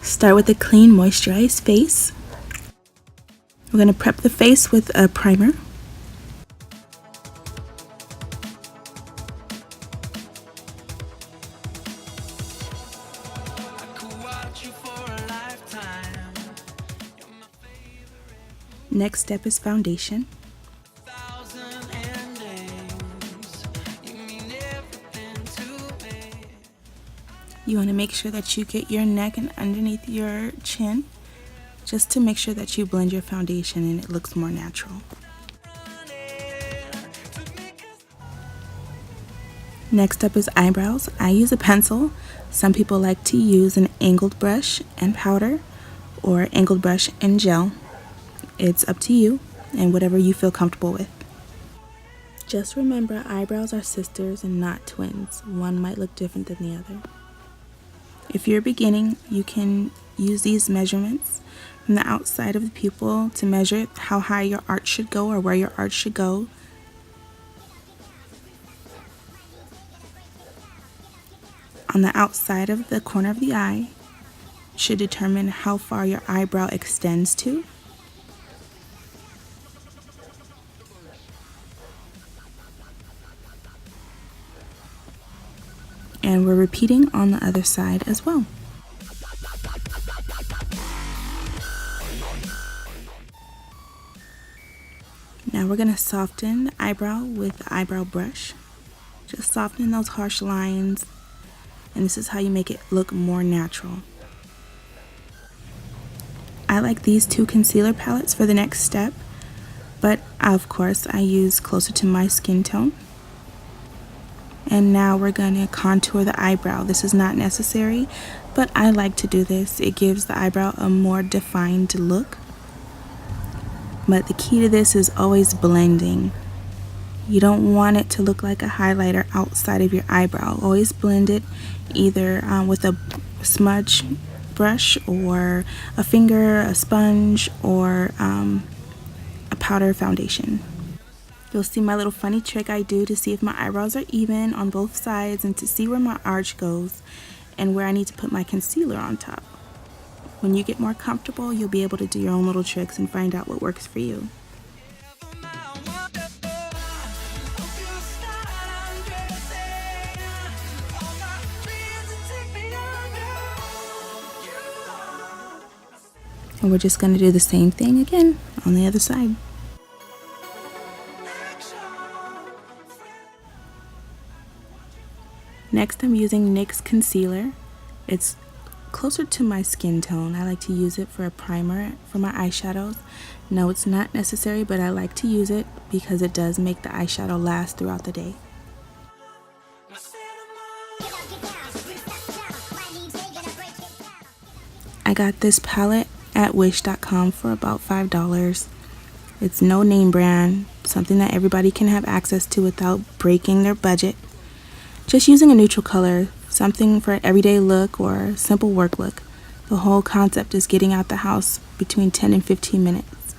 Start with a clean, moisturized face. We're going to prep the face with a primer. Next step is foundation. You want to make sure that you get your neck and underneath your chin, just to make sure that you blend your foundation and it looks more natural. Next up is eyebrows. I use a pencil. Some people like to use an angled brush and powder, or angled brush and gel. It's up to you and whatever you feel comfortable with. Just remember, eyebrows are sisters and not twins. One might look different than the other. If you're beginning, you can use these measurements from the outside of the pupil to measure how high your arch should go or where your arch should go. On the outside of the corner of the eye should determine how far your eyebrow extends to. And we're repeating on the other side as well. Now we're going to soften the eyebrow with the eyebrow brush. Just soften those harsh lines, and this is how you make it look more natural. I like these two concealer palettes for the next step, but of course I use closer to my skin tone. And now we're going to contour the eyebrow. This is not necessary, but I like to do this. It gives the eyebrow a more defined look. But the key to this is always blending. You don't want it to look like a highlighter outside of your eyebrow. Always blend it either with a smudge brush or a finger, a sponge, or a powder foundation. You'll see my little funny trick I do to see if my eyebrows are even on both sides and to see where my arch goes and where I need to put my concealer on top. When you get more comfortable, you'll be able to do your own little tricks and find out what works for you. And we're just going to do the same thing again on the other side. Next, I'm using NYX concealer. It's closer to my skin tone. I like to use it for a primer for my eyeshadows. No, it's not necessary, but I like to use it because it does make the eyeshadow last throughout the day. I got this palette at wish.com for about $5. It's no name brand, something that everybody can have access to without breaking their budget. Just using a neutral color, something for an everyday look or a simple work look. The whole concept is getting out the house between 10 and 15 minutes.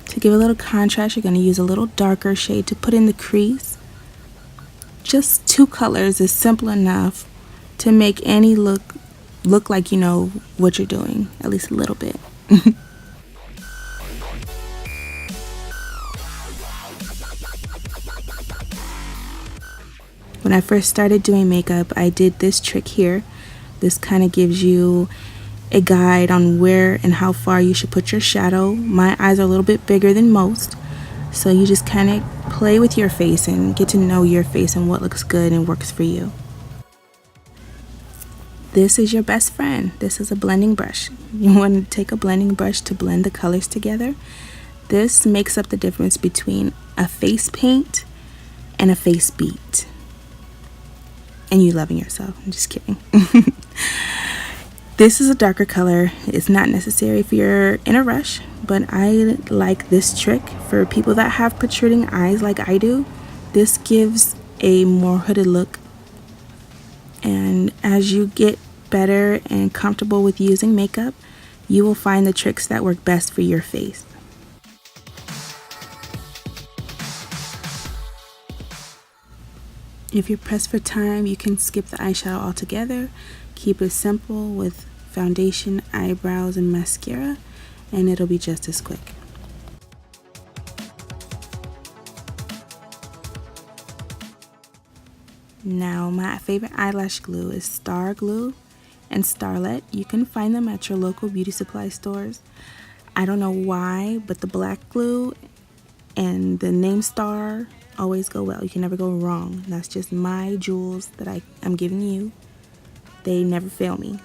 To give a little contrast, you're going to use a little darker shade to put in the crease. Just 2 colors is simple enough to make any look like you know what you're doing, at least a little bit. When I first started doing makeup, I did this trick here. This kind of gives you a guide on where and how far you should put your shadow. My eyes are a little bit bigger than most, so you just kind of play with your face and get to know your face and what looks good and works for you. This is your best friend. This is a blending brush. You want to take a blending brush to blend the colors together. This makes up the difference between a face paint and a face beat. And you loving yourself. I'm just kidding. This is a darker color. It's not necessary if you're in a rush, but I like this trick for people that have protruding eyes like I do. This gives a more hooded look, and as you get better and comfortable with using makeup, you will find the tricks that work best for your face. If you're pressed for time, you can skip the eyeshadow altogether. Keep it simple with foundation, eyebrows, and mascara, and it'll be just as quick. Now, my favorite eyelash glue is Star Glue and Starlet. You can find them at your local beauty supply stores. I don't know why, but the black glue and the name Star always go well. You can never go wrong. That's just my jewels that I'm giving you. They never fail me.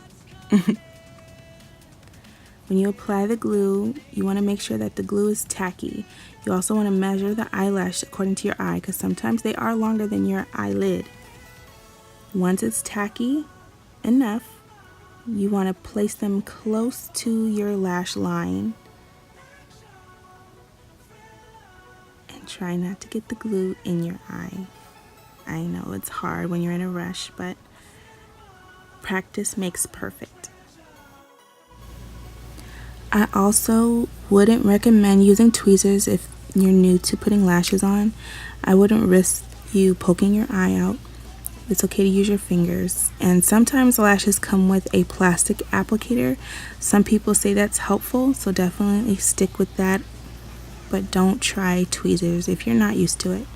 When you apply the glue, you want to make sure that the glue is tacky. You also want to measure the eyelash according to your eye, because sometimes they are longer than your eyelid. Once it's tacky enough, you want to place them close to your lash line. And try not to get the glue in your eye. I know it's hard when you're in a rush, but practice makes perfect. I also wouldn't recommend using tweezers if you're new to putting lashes on. I wouldn't risk you poking your eye out. It's okay to use your fingers. And sometimes lashes come with a plastic applicator. Some people say that's helpful, so definitely stick with that. But don't try tweezers if you're not used to it.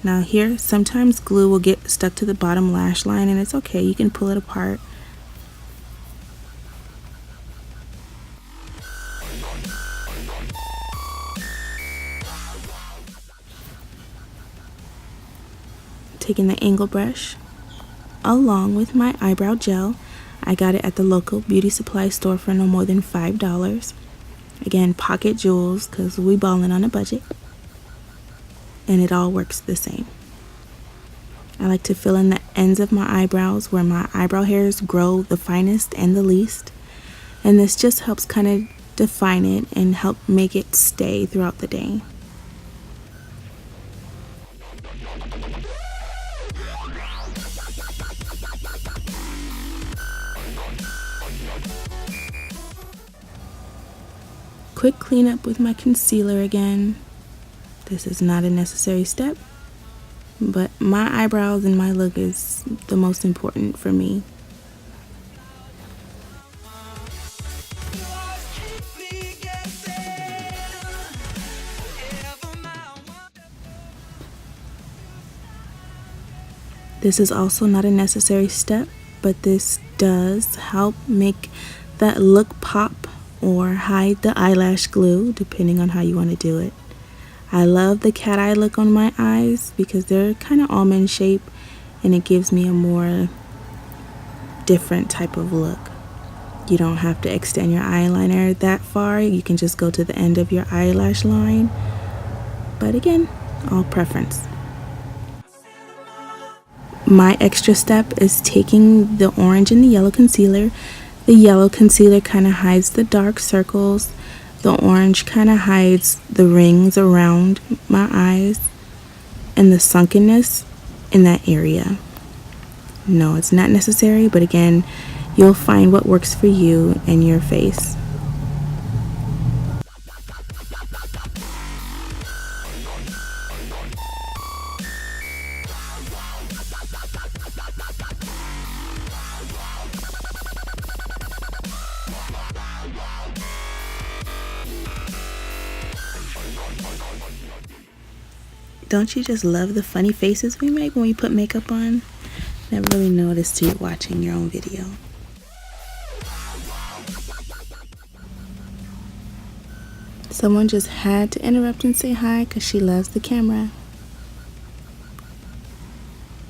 Now here, sometimes glue will get stuck to the bottom lash line, and it's okay, you can pull it apart. Taking the angle brush along with my eyebrow gel. I got it at the local beauty supply store for no more than $5. Again, pocket jewels, because we ballin' on a budget. And it all works the same. I like to fill in the ends of my eyebrows where my eyebrow hairs grow the finest and the least. And this just helps kind of define it and help make it stay throughout the day. Quick cleanup with my concealer again. This is not a necessary step, but my eyebrows and my look is the most important for me. This is also not a necessary step, but this does help make that look pop or hide the eyelash glue, depending on how you want to do it. I love the cat eye look on my eyes because they're kind of almond shaped, and it gives me a more different type of look. You don't have to extend your eyeliner that far. You can just go to the end of your eyelash line. But again, all preference. My extra step is taking the orange and the yellow concealer. The yellow concealer kind of hides the dark circles. The orange kind of hides the rings around my eyes and the sunkenness in that area. No, it's not necessary, but again, you'll find what works for you and your face. Don't you just love the funny faces we make when we put makeup on? Never really noticed till you're watching your own video. Someone just had to interrupt and say hi because she loves the camera.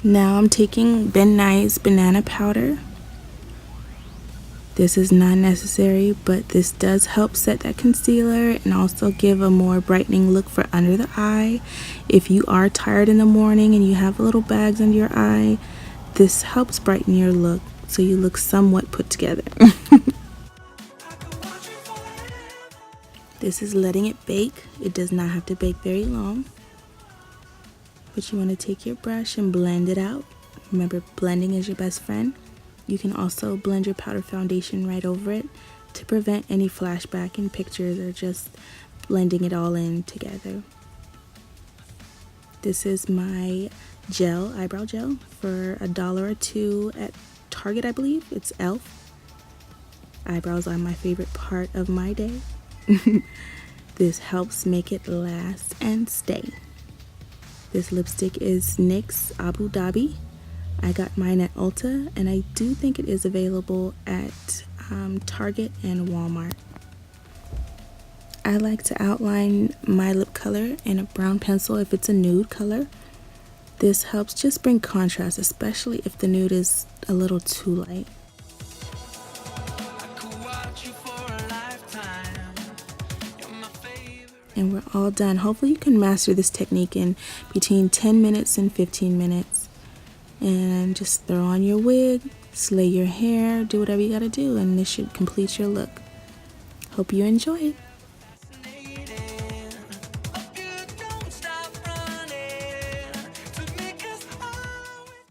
Now I'm taking Ben Nye's banana powder. This is not necessary, but this does help set that concealer and also give a more brightening look for under the eye. If you are tired in the morning and you have little bags under your eye, this helps brighten your look so you look somewhat put together. This is letting it bake. It does not have to bake very long. But you want to take your brush and blend it out. Remember, blending is your best friend. You can also blend your powder foundation right over it to prevent any flashback in pictures or just blending it all in together. This is my gel, eyebrow gel, for $1 or $2 at Target, I believe. It's e.l.f. Eyebrows are my favorite part of my day. This helps make it last and stay. This lipstick is NYX Abu Dhabi. I got mine at Ulta, and I do think it is available at Target and Walmart. I like to outline my lip color in a brown pencil if it's a nude color. This helps just bring contrast, especially if the nude is a little too light. And we're all done. Hopefully you can master this technique in between 10 minutes and 15 minutes. And just throw on your wig, slay your hair, do whatever you gotta do, and this should complete your look. Hope you enjoy it.